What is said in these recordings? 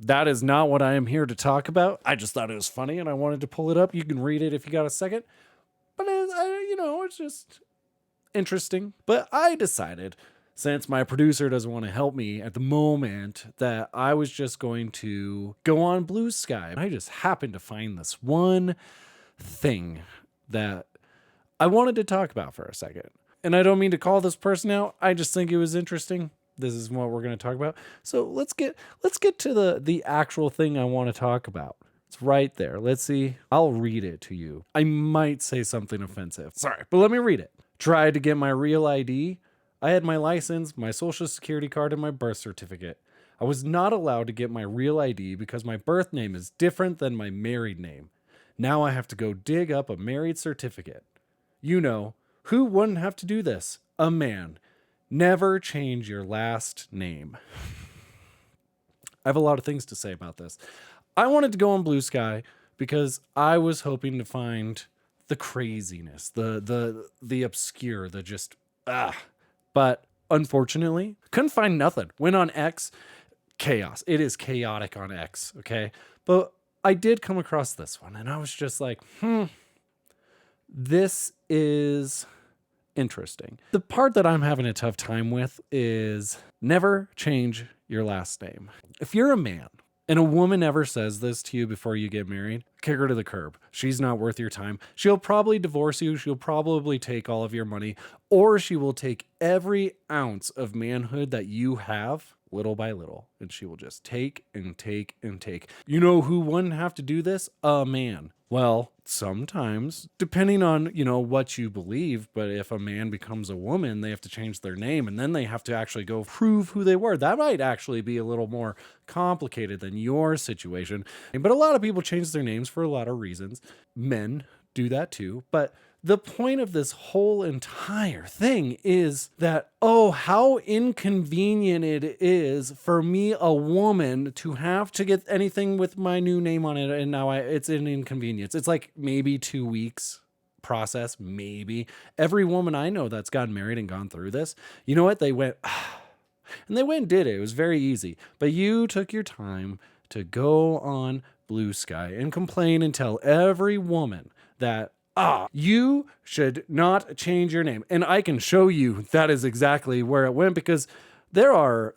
That is not what I am here to talk about. I just thought it was funny and I wanted to pull it up. You can read it if you got a second. But it's just interesting. But I decided, since my producer doesn't want to help me at the moment, that I was just going to go on Bluesky. I just happened to find this one thing that I wanted to talk about for a second. And I don't mean to call this person out. I just think it was interesting. This is what we're going to talk about. So let's get to the actual thing I want to talk about. It's right there. Let's see. I'll read it to you. I might say something offensive. Sorry, but let me read it. Tried to get my real ID. I had my license, my social security card, and my birth certificate. I was not allowed to get my real ID because my birth name is different than my married name. Now I have to go dig up a married certificate. You know, who wouldn't have to do this? A man. Never change your last name. I have a lot of things to say about this. I wanted to go on Bluesky because I was hoping to find the craziness, the obscure, the just But unfortunately, couldn't find nothing. Went on X, chaos. It is chaotic on X, okay? But I did come across this one, and I was just like, this is interesting. The part that I'm having a tough time with is never change your last name. If you're a man and a woman ever says this to you before you get married, kick her to the curb. She's not worth your time. She'll probably divorce you. She'll probably take all of your money, or she will take every ounce of manhood that you have little by little, and she will just take and take and take. You know who wouldn't have to do this? A man. Well, sometimes, depending on, what you believe, but if a man becomes a woman, they have to change their name, and then they have to actually go prove who they were. That might actually be a little more complicated than your situation. But a lot of people change their names for a lot of reasons. Men do that too. But the point of this whole entire thing is that, how inconvenient it is for me, a woman, to have to get anything with my new name on it. And now it's an inconvenience. It's like maybe 2 weeks process, maybe. Every woman I know that's gotten married and gone through this, you know what? They went, and they went and did it. It was very easy. But you took your time to go on Bluesky and complain and tell every woman that, you should not change your name. And I can show you that is exactly where it went, because there are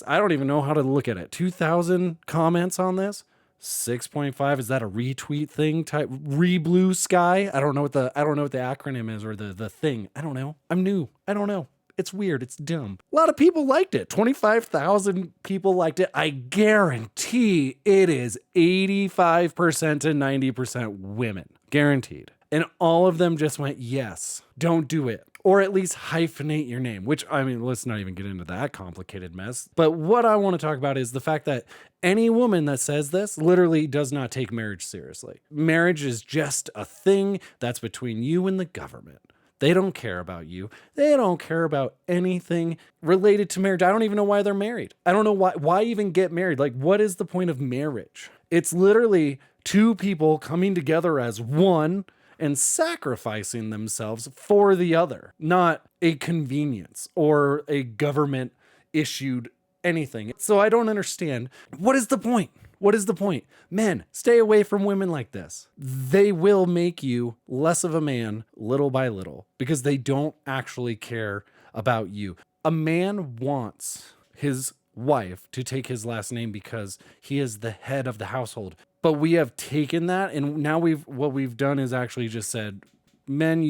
I don't even know how to look at it, 2,000 comments on this. 6.5, is that a retweet thing type? Bluesky? I don't know what the acronym is, or the thing. I don't know. I'm new. I don't know. It's weird. It's dumb. A lot of people liked it. 25,000 people liked it. I guarantee it is 85% to 90% women. Guaranteed. And all of them just went, yes, don't do it. Or at least hyphenate your name, which, let's not even get into that complicated mess. But what I want to talk about is the fact that any woman that says this literally does not take marriage seriously. Marriage is just a thing that's between you and the government. They don't care about you. They don't care about anything related to marriage. I don't even know why they're married. I don't know why even get married. Like, what is the point of marriage? It's literally two people coming together as one and sacrificing themselves for the other, not a convenience or a government issued anything. So I don't understand. What is the point? What is the point? Men, stay away from women like this. They will make you less of a man little by little, because they don't actually care about you. A man wants his wife to take his last name because he is the head of the household. But we have taken that, and now what we've done is actually just said, men,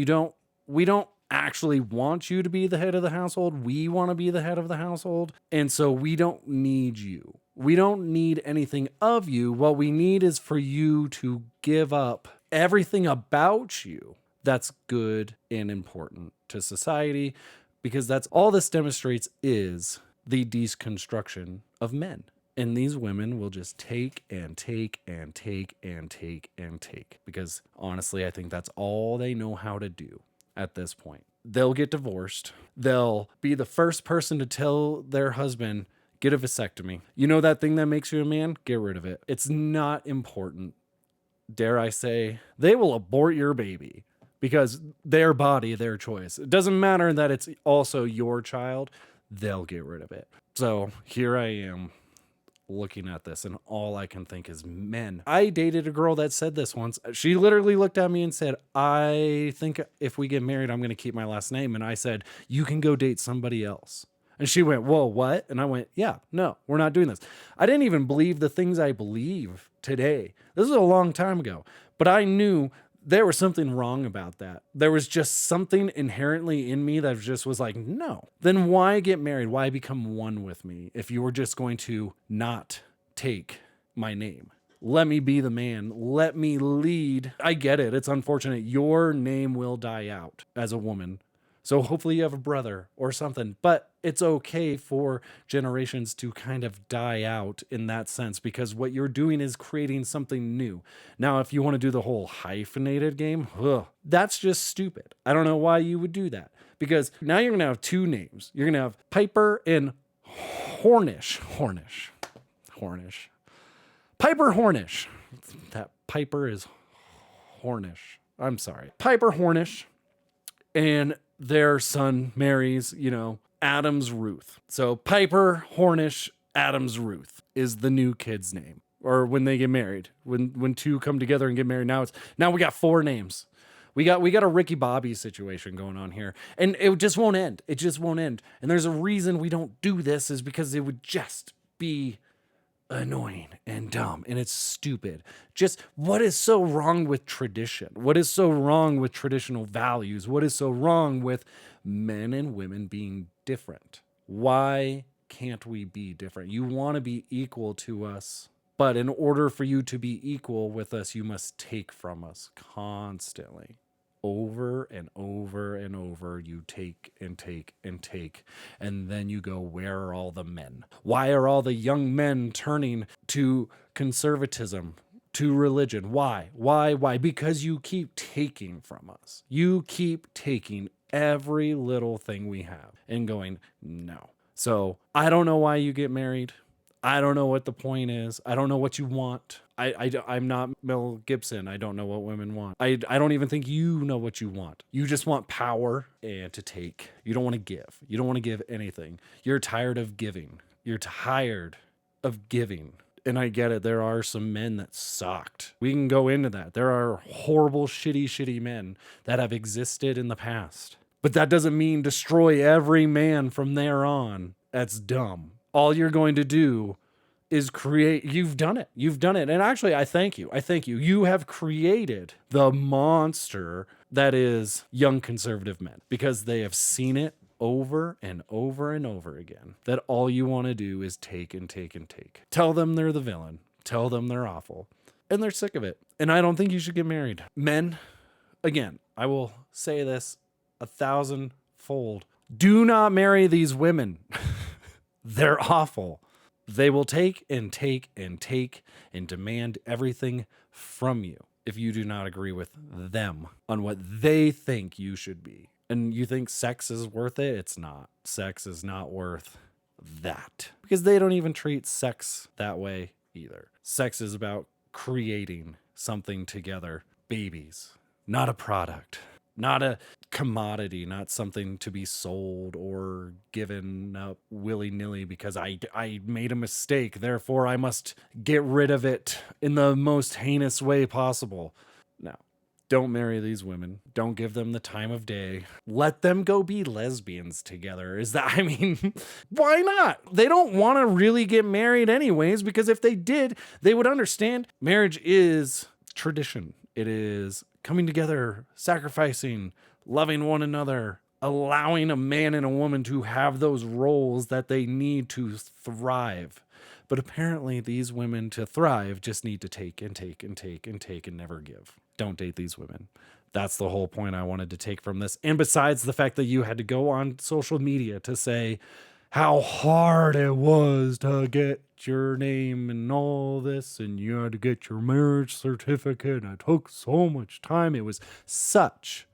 we don't actually want you to be the head of the household. We want to be the head of the household. And so we don't need you. We don't need anything of you. What we need is for you to give up everything about you that's good and important to society, because that's all this demonstrates is the deconstruction of men. And these women will just take and take and take and take and take, because honestly, I think that's all they know how to do at this point. They'll get divorced. They'll be the first person to tell their husband, get a vasectomy. You know that thing that makes you a man? Get rid of it. It's not important. Dare I say, they will abort your baby because their body, their choice. It doesn't matter that it's also your child. They'll get rid of it. So here I am, looking at this, and all I can think is men. I dated a girl that said this once. She literally looked at me and said, I think if we get married, I'm going to keep my last name. And I said, you can go date somebody else. And she went, whoa, what? And I went, yeah, no, we're not doing this. I didn't even believe the things I believe today. This was a long time ago, but I knew there was something wrong about that. There was just something inherently in me that just was like, no. Then why get married? Why become one with me if you were just going to not take my name? Let me be the man. Let me lead. I get it. It's unfortunate. Your name will die out as a woman. So hopefully you have a brother or something, but it's okay for generations to kind of die out in that sense, because what you're doing is creating something new. Now, if you want to do the whole hyphenated game, that's just stupid. I don't know why you would do that, because now you're going to have two names. You're going to have Piper and Hornish. Piper Hornish. That Piper is Hornish. I'm sorry. Piper Hornish. And their son marries, Adams Ruth. So Piper Hornish Adams Ruth is the new kid's name. Or when they get married, when two come together and get married, now we got four names. We got a Ricky Bobby situation going on here, and it just won't end. It just won't end. And there's a reason we don't do this, is because it would just be annoying and dumb, and it's stupid. Just what is so wrong with tradition? What is so wrong with traditional values? What is so wrong with men and women being different? Why can't we be different? You want to be equal to us, but in order for you to be equal with us, you must take from us constantly. Over and over and over, you take and take and take. And then you go, where are all the men? Why are all the young men turning to conservatism, to religion? Why? Because you keep taking from us. You keep taking every little thing we have and going, no. So I don't know why you get married. I don't know what the point is. I don't know what you want. I'm not Mel Gibson. I don't know what women want. I don't even think you know what you want. You just want power and to take. You don't want to give. You don't want to give anything. You're tired of giving. You're tired of giving. And I get it. There are some men that sucked. We can go into that. There are horrible, shitty men that have existed in the past. But that doesn't mean destroy every man from there on. That's dumb. All you're going to do is create. You've done it. And actually, I thank you. You have created the monster that is young conservative men, because they have seen it over and over and over again, that all you want to do is take and take and take. Tell them they're the villain. Tell them they're awful. And they're sick of it. And I don't think you should get married. Men, again, I will say this 1,000-fold. Do not marry these women. They're awful. They will take and take and take and demand everything from you if you do not agree with them on what they think you should be. And you think sex is worth it? It's not. Sex is not worth that, because they don't even treat sex that way either. Sex is about creating something together. Babies, not a product. Not a commodity, not something to be sold or given up willy-nilly because I made a mistake, therefore I must get rid of it in the most heinous way possible. No, don't marry these women. Don't give them the time of day. Let them go be lesbians together. Why not? They don't want to really get married anyways, because if they did, they would understand marriage is tradition. It is coming together, sacrificing, loving one another, allowing a man and a woman to have those roles that they need to thrive. But apparently these women, to thrive, just need to take and take and take and take and never give. Don't date these women. That's the whole point I wanted to take from this. And besides the fact that you had to go on social media to say how hard it was to get your name and all this, and you had to get your marriage certificate, and it took so much time. It was such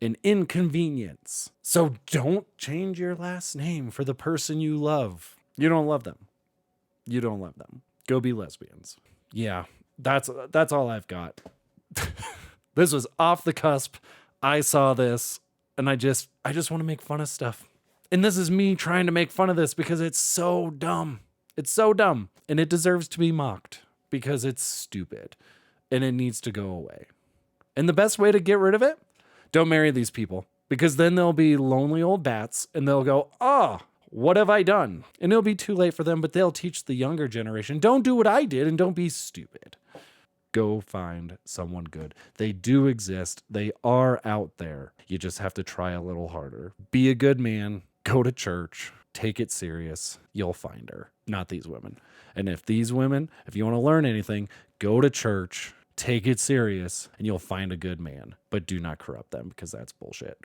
an inconvenience. So don't change your last name for the person you love. You don't love them. Go be lesbians. Yeah, that's all I've got. This was off the cusp. I saw this, and I just want to make fun of stuff. And this is me trying to make fun of this because it's so dumb. It's so dumb, and it deserves to be mocked because it's stupid and it needs to go away. And the best way to get rid of it, don't marry these people, because then they'll be lonely old bats and they'll go, oh, what have I done? And it'll be too late for them, but they'll teach the younger generation, don't do what I did and don't be stupid. Go find someone good. They do exist. They are out there. You just have to try a little harder. Be a good man. Go to church. Take it serious. You'll find her. Not these women. And if you want to learn anything, go to church. Take it serious, and you'll find a good man. But do not corrupt them, because that's bullshit.